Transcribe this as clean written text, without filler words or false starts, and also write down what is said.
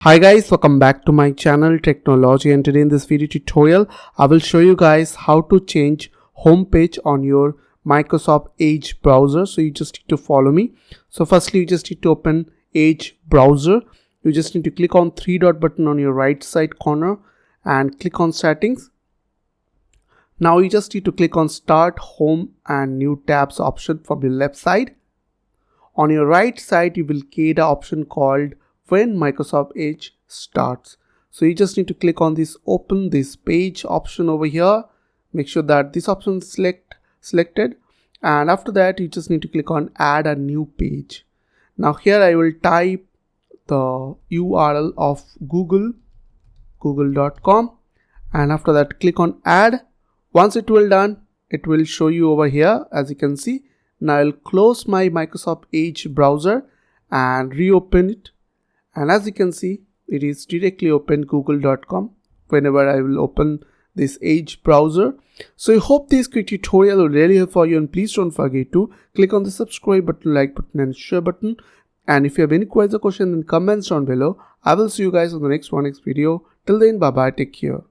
Hi guys, welcome back to my channel Technology, and today in this video tutorial I will show you guys how to change home page on your Microsoft Edge browser. So you just need to follow me. So firstly you just need to open Edge browser. You just need to click on three dot button on your right side corner and click on settings. Now you just need to click on start home and new tabs option from your left side. On your right side you will get an option called when Microsoft Edge starts. So you just need to click on this open this page option over here. Make sure that this option is selected, and after that you just need to click on add a new page. Now here I will type the URL of google.com, and after that click on add. Once it will done, it will show you over here as you can see. Now I'll close my Microsoft Edge browser and reopen it. And as you can see, it is directly open google.com whenever I will open this Edge browser. So I hope this quick tutorial will really help for you, and please don't forget to click on the subscribe button, like button and share button. And if you have any questions or questions, then comments down below. I will see you guys on the next video. Till then, bye bye, take care.